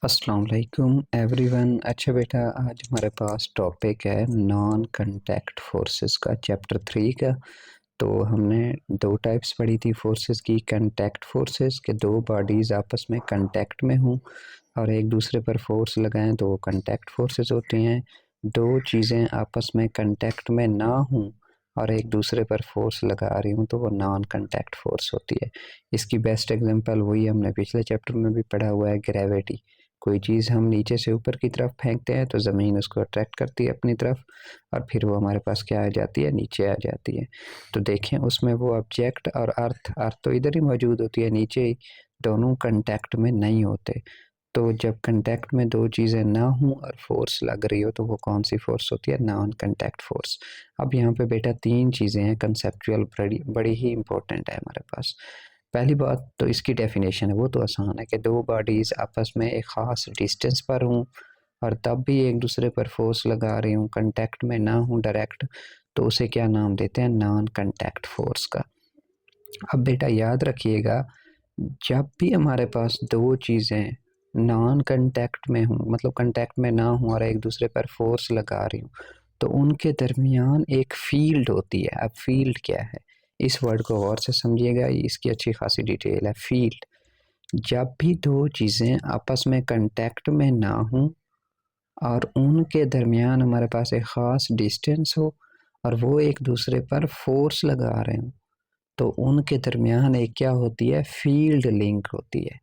अस्सलाम वालेकुम एवरीवन। अच्छा बेटा, आज हमारे पास टॉपिक है नॉन कंटैक्ट फोर्सेस का, चैप्टर 3 का। तो हमने दो टाइप्स पढ़ी थी फोर्सेस की। कंटैक्ट फोर्सेस के दो बॉडीज़ आपस में कंटैक्ट में हों और एक दूसरे पर फोर्स लगाएं तो वो कंटैक्ट फोर्सेस होती हैं। दो चीज़ें आपस में कंटैक्ट में ना हों और एक दूसरे पर फोर्स लगा रही हूँ तो वो नॉन कंटैक्ट फोर्स होती है। इसकी बेस्ट एग्जांपल वही हमने पिछले चैप्टर में भी पढ़ा हुआ है, ग्रेविटी। कोई चीज़ हम नीचे से ऊपर की तरफ फेंकते हैं तो ज़मीन उसको अट्रैक्ट करती है अपनी तरफ और फिर वो हमारे पास क्या आ जाती है, नीचे आ जाती है। तो देखें उसमें वो ऑब्जेक्ट और अर्थ अर्थ तो इधर ही मौजूद होती है, नीचे ही, दोनों कंटैक्ट में नहीं होते। तो जब कंटैक्ट में दो चीज़ें ना हों और फोर्स लग रही हो तो वो कौन सी फोर्स होती है? Non contact force. अब यहाँ पे बेटा तीन चीज़ें हैं कंसेप्चुअल, बड़ी बड़ी ही इंपॉर्टेंट है हमारे पास। पहली बात तो इसकी डेफिनेशन है, वो तो आसान है कि दो बॉडीज़ आपस में एक ख़ास डिस्टेंस पर हों और तब भी एक दूसरे पर फोर्स लगा रही हूँ, कंटैक्ट में ना हूँ डायरेक्ट, तो उसे क्या नाम देते हैं? नॉन कंटैक्ट फोर्स का। अब बेटा याद रखिएगा, जब भी हमारे पास दो चीज़ें नॉन कंटैक्ट में हों, मतलब कंटैक्ट में ना हों और एक दूसरे पर फोर्स लगा रही हूँ, तो उनके दरमियान एक फील्ड होती है। अब फील्ड क्या है, इस वर्ड को गौर से समझिएगा, इसकी अच्छी खासी डिटेल है। फील्ड, जब भी दो चीज़ें आपस में कंटैक्ट में ना हों और उनके दरमियान हमारे पास एक ख़ास डिस्टेंस हो और वो एक दूसरे पर फोर्स लगा रहे हों, तो उनके दरमियान एक क्या होती है? फील्ड लिंक होती है।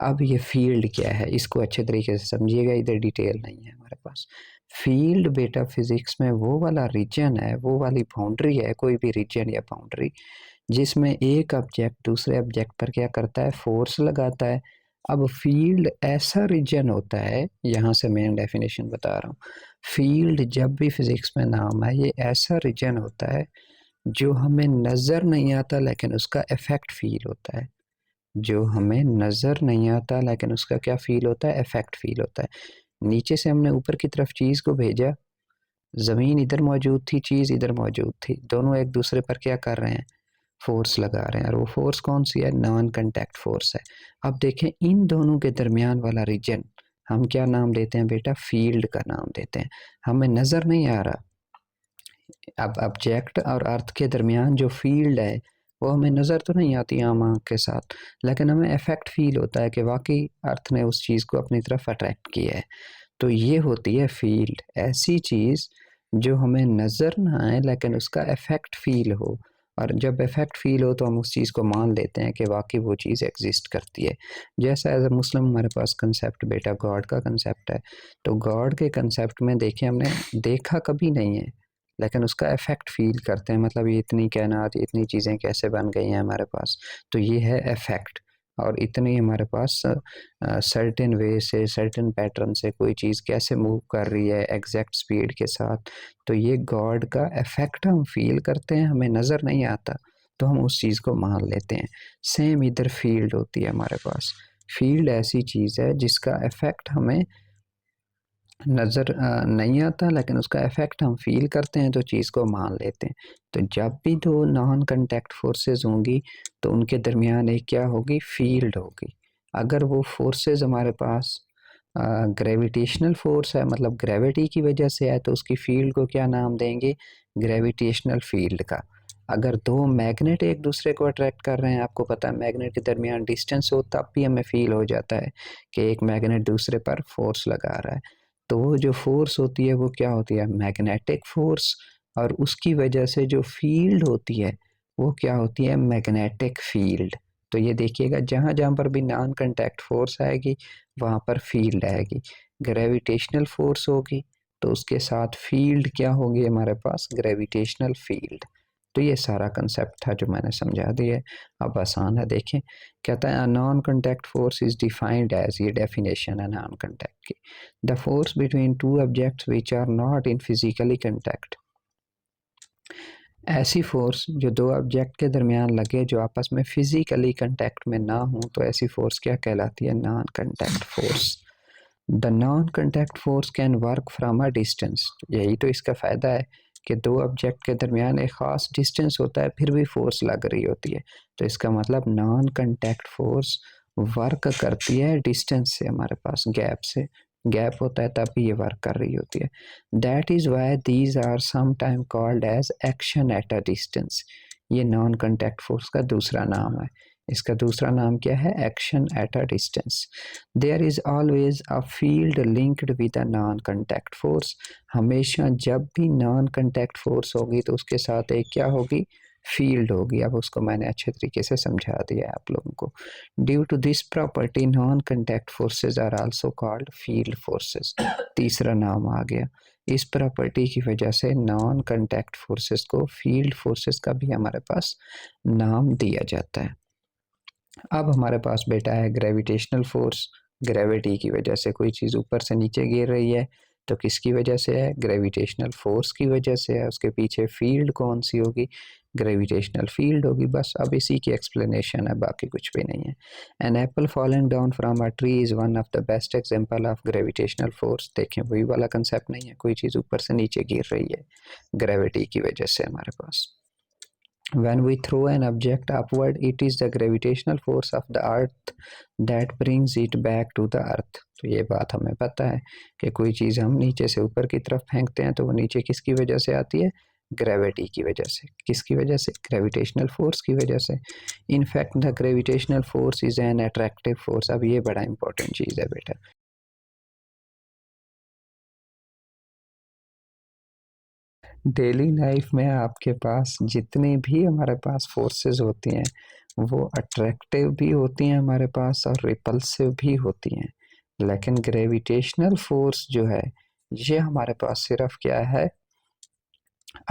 अब ये फील्ड क्या है, इसको अच्छे तरीके से समझिएगा, इधर डिटेल नहीं है हमारे पास। फील्ड बेटा फिजिक्स में वो वाला रीजन है, वो वाली बाउंड्री है, कोई भी रीजन या बाउंड्री जिसमें एक ऑब्जेक्ट दूसरे ऑब्जेक्ट पर क्या करता है? फोर्स लगाता है। अब फील्ड ऐसा रीजन होता है, यहाँ से मैं डेफिनेशन बता रहा हूँ। फील्ड जब भी फिजिक्स में नाम है, ये ऐसा रीजन होता है जो हमें नज़र नहीं आता लेकिन उसका इफेक्ट फील होता है। जो हमें नज़र नहीं आता लेकिन उसका क्या फील होता है? इफेक्ट फील होता है। नीचे से हमने ऊपर की तरफ चीज़ को भेजा, ज़मीन इधर मौजूद थी, चीज़ इधर मौजूद थी, दोनों एक दूसरे पर क्या कर रहे हैं? फोर्स लगा रहे हैं। और वो फोर्स कौन सी है? नॉन कंटैक्ट फोर्स है। अब देखें इन दोनों के दरमियान वाला रीजन हम क्या नाम देते हैं बेटा? फील्ड का नाम देते हैं। हमें नज़र नहीं आ रहा, अब ऑब्जेक्ट और अर्थ के दरमियान जो फील्ड है वो हमें नज़र तो नहीं आती आम आँख के साथ, लेकिन हमें इफेक्ट फील होता है कि वाकई अर्थ ने उस चीज़ को अपनी तरफ अट्रैक्ट किया है। तो ये होती है फील्ड, ऐसी चीज़ जो हमें नज़र ना आए लेकिन उसका इफेक्ट फील हो। और जब इफेक्ट फील हो तो हम उस चीज़ को मान लेते हैं कि वाकई वो चीज़ एग्जिस्ट करती है। जैसा एज अ मुस्लिम हमारे पास कंसेप्ट बेटा गॉड का कंसेप्ट है। तो गॉड के कंसेप्ट में देखिए, हमने देखा कभी नहीं है लेकिन उसका इफेक्ट फील करते हैं। मतलब ये इतनी कायनात, इतनी चीज़ें कैसे बन गई हैं हमारे पास, तो ये है इफेक्ट। और इतनी हमारे पास सर्टेन वे से, सर्टेन पैटर्न से कोई चीज़ कैसे मूव कर रही है एग्जैक्ट स्पीड के साथ, तो ये गॉड का इफेक्ट हम फील करते हैं, हमें नज़र नहीं आता तो हम उस चीज़ को मान लेते हैं। सेम इधर फील्ड होती है हमारे पास। फील्ड ऐसी चीज़ है जिसका इफेक्ट हमें नज़र नहीं आता लेकिन उसका इफेक्ट हम फील करते हैं तो चीज़ को मान लेते हैं। तो जब भी दो नॉन कंटैक्ट फोर्सेस होंगी तो उनके दरमियान एक क्या होगी? फील्ड होगी। अगर वो फोर्सेस हमारे पास ग्रेविटेशनल फोर्स है, मतलब ग्रेविटी की वजह से है, तो उसकी फील्ड को क्या नाम देंगे? ग्रेविटेशनल फील्ड का। अगर दो मैग्नेट एक दूसरे को अट्रैक्ट कर रहे हैं, आपको पता है मैग्नेट के दरमियान डिस्टेंस हो, तब भी हमें फील हो जाता है कि एक मैग्नेट दूसरे पर फोर्स लगा रहा है। तो वो जो फोर्स होती है वो क्या होती है? Magnetic force. और उसकी वजह से जो फील्ड होती है वो क्या होती है? Magnetic field. तो ये देखिएगा, जहाँ जहाँ पर भी नॉन कंटैक्ट फोर्स आएगी वहाँ पर फील्ड आएगी। ग्रेविटेशनल फोर्स होगी तो उसके साथ फील्ड क्या होगी हमारे पास? Gravitational field. तो ये सारा कंसेप्ट था जो मैंने समझा दिया है। अब आसान है, देखें। कहता है non contact force is defined as, ये डेफिनेशन है नॉन कंटैक्ट की, the force between two objects which are not in physically contact. ऐसी फोर्स जो दो ऑब्जेक्ट के दरमियान लगे जो आपस में फिजिकली कंटैक्ट में ना हो, तो ऐसी फोर्स क्या कहलाती है? Non contact force. The non contact force can work from a distance. यही तो इसका फ़ायदा है कि दो ऑब्जेक्ट के दरमियान एक ख़ास डिस्टेंस होता है फिर भी फोर्स लग रही होती है। तो इसका मतलब नॉन कंटैक्ट फोर्स वर्क करती है डिस्टेंस से, हमारे पास गैप से, गैप होता है तब ये वर्क कर रही होती है। That is why these are sometime called as action at a distance. ये नॉन कॉन्टैक्ट फोर्स का दूसरा नाम है। इसका दूसरा नाम क्या है? Action at a distance. There is always a field linked with a non contact force. हमेशा जब भी नॉन कॉन्टैक्ट फोर्स होगी तो उसके साथ एक क्या होगी? फील्ड होगी। अब उसको मैंने अच्छे तरीके से समझा दिया है आप लोगों को। Due to this property non contact forces are also called field forces. तीसरा नाम आ गया। इस प्रॉपर्टी की वजह से नॉन कॉन्टैक्ट फोर्सेस को फील्ड फोर्सेस का भी हमारे पास नाम दिया जाता है। अब हमारे पास बेटा है ग्रेविटेशनल फोर्स। ग्रेविटी की वजह से कोई चीज़ ऊपर से नीचे गिर रही है तो किसकी वजह से है? ग्रेविटेशनल फोर्स की वजह से है। उसके पीछे फील्ड कौन सी होगी? ग्रेविटेशनल फील्ड होगी। बस अब इसी की एक्सप्लेनेशन है, बाकी कुछ भी नहीं है। An apple falling down from a tree is one of the best example of gravitational force. देखें, वही वाला कंसेप्ट नहीं है, कोई चीज़ ऊपर से नीचे गिर रही है ग्रेविटी की वजह से हमारे पास। When we throw an object upward, it is the gravitational force of the earth that brings it back to the earth। तो ये बात हमें पता है कि कोई चीज़ हम नीचे से ऊपर की तरफ फेंकते हैं तो वो नीचे किसकी वजह से आती है? ग्रेविटी की वजह से। किसकी वजह से? ग्रेविटेशनल फोर्स की वजह से। In fact the gravitational force is an attractive force. अब ये बड़ा इंपॉर्टेंट चीज़ है बेटा। डेली लाइफ में आपके पास जितनी भी हमारे पास फोर्सेस होती हैं वो अट्रैक्टिव भी होती हैं हमारे पास और रिपल्सिव भी होती हैं, लेकिन ग्रेविटेशनल फोर्स जो है ये हमारे पास सिर्फ क्या है?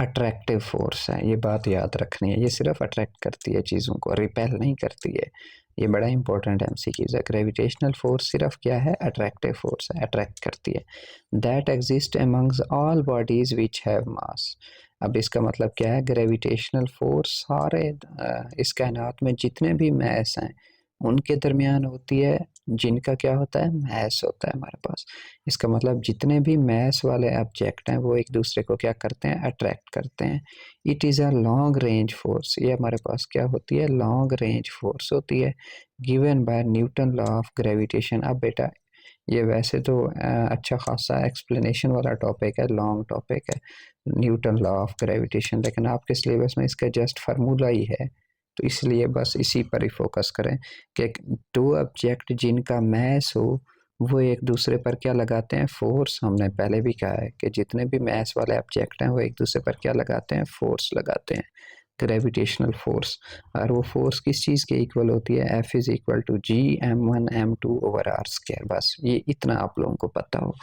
अट्रैक्टिव फोर्स है। ये बात याद रखनी है, ये सिर्फ अट्रैक्ट करती है चीज़ों को, रिपेल नहीं करती है। ये बड़ा इंपॉर्टेंट एमसीक्यूज है। ग्रेविटेशनल फोर्स सिर्फ क्या है? अट्रैक्टिव फोर्स है, अट्रैक्ट करती है। That exist amongst all bodies which have मास। अब इसका मतलब क्या है? ग्रेविटेशनल फोर्स सारे इस कायनात में जितने भी मैस हैं उनके दरमियान होती है, जिनका क्या होता है? मैस होता है हमारे पास। इसका मतलब जितने भी मैस वाले ऑब्जेक्ट हैं वो एक दूसरे को क्या करते हैं? अट्रैक्ट करते हैं। It is a long range force. ये हमारे पास क्या होती है? लॉन्ग रेंज फोर्स होती है, given by Newton law of gravitation. अब बेटा ये वैसे तो अच्छा खासा एक्सप्लेनेशन वाला टॉपिक है, लॉन्ग टॉपिक है न्यूटन लॉ ऑफ ग्रेविटेशन, लेकिन आपके सिलेबस में इसका जस्ट फार्मूला ही है, तो इसलिए बस इसी पर ही फोकस करें कि दो ऑब्जेक्ट जिनका मैस हो वो एक दूसरे पर क्या लगाते हैं? फोर्स। हमने पहले भी कहा है कि जितने भी मैस वाले ऑब्जेक्ट हैं वो एक दूसरे पर क्या लगाते हैं? फोर्स लगाते हैं, ग्रेविटेशनल फोर्स। और वो फोर्स किस चीज़ के इक्वल होती है? F is equal to G m1 m2/r²। बस ये इतना आप लोगों को पता हो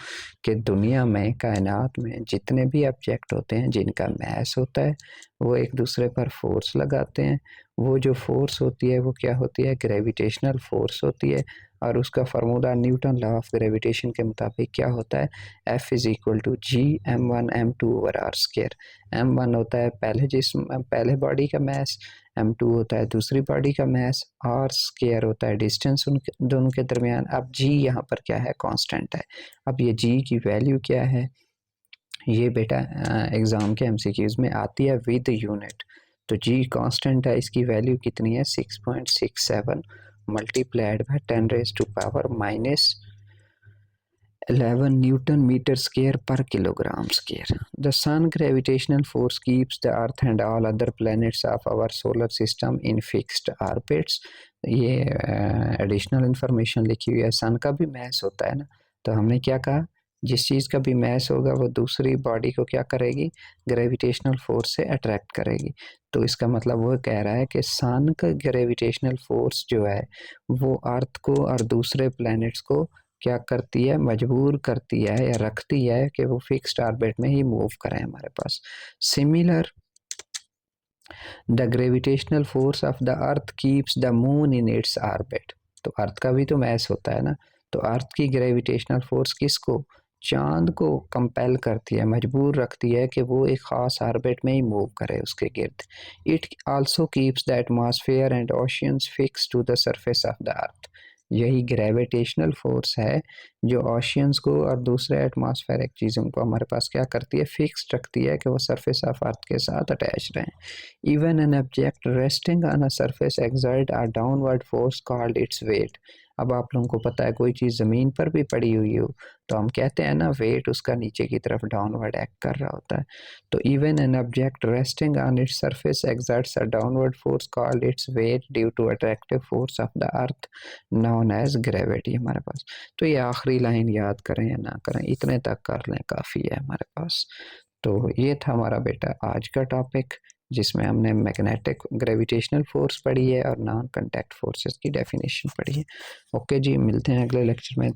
कि दुनिया में, कायनात में जितने भी ऑब्जेक्ट होते हैं जिनका मैस होता है वो एक दूसरे पर फोर्स लगाते हैं। वो जो फोर्स होती है वो क्या होती है? ग्रेविटेशनल फोर्स होती है। और उसका formula Newton law of gravitation के मुताबिक क्या होता है? F is equal to G m1 m2/r²। m1 होता है पहले बॉडी का मैस, m2 होता है दूसरी बॉडी का मैस, r² होता है डिस्टेंस उन दोनों के दरमियान। अब g यहाँ पर क्या है? कांस्टेंट है। अब ये g की वैल्यू क्या है? ये बेटा एग्ज़ाम के एमसीक्यूज में आती है विद यूनिट। तो g कांस्टेंट है, इसकी वैल्यू कितनी है? 6.67 multiplied by 10⁻⁻11 newton metre square पर kilogram square. The sun gravitational force keeps the earth and all other planets of our solar system in fixed orbits. ये एडिशनल इंफॉर्मेशन लिखी हुई है। सन का भी मैस होता है ना, तो हमने क्या कहा? जिस चीज़ का भी मैस होगा वो दूसरी बॉडी को क्या करेगी? ग्रेविटेशनल फोर्स से अट्रैक्ट करेगी। तो इसका मतलब वो कह रहा है कि सन का ग्रेविटेशनल फोर्स जो है वो अर्थ को और दूसरे प्लैनेट्स को क्या करती है? मजबूर करती है या रखती है कि वो फिक्स्ड ऑर्बिट में ही मूव करें हमारे पास। Similar the gravitational force of the earth keeps the moon in its orbit. तो अर्थ का भी तो मैस होता है ना, तो अर्थ की ग्रेविटेशनल फोर्स किसको? चांद को कंपेल करती है, मजबूर रखती है कि वो एक खास ऑर्बिट में ही मूव करे उसके गिर्द। It also keeps the atmosphere and oceans fix to the surface of the earth. यही ग्रेविटेशनल फोर्स है जो ओशियंस को और दूसरे एटमॉस्फेरिक चीज़ों को हमारे पास क्या करती है, फिक्स रखती है कि वो सरफेस ऑफ अर्थ के साथ अटैच रहें। Even an object resting on a surface exert a downward force called its wait. अब आप लोगों को पता है कोई चीज़ ज़मीन पर भी पड़ी हुई हो तो हम कहते हैं ना वेट उसका नीचे की तरफ डाउनवर्ड एक्ट कर रहा होता है। तो even an object resting on its surface exerts a downward force called its weight due to attractive force of the earth known as gravity हमारे पास। तो ये आखिरी लाइन याद करें या ना करें, इतने तक कर लें काफ़ी है हमारे पास। तो ये था हमारा बेटा आज का टॉपिक, जिसमें हमने मैग्नेटिक ग्रेविटेशनल फोर्स पढ़ी है और नॉन कॉन्टैक्ट फोर्सेस की डेफिनेशन पढ़ी है। ओके जी, मिलते हैं अगले लेक्चर में।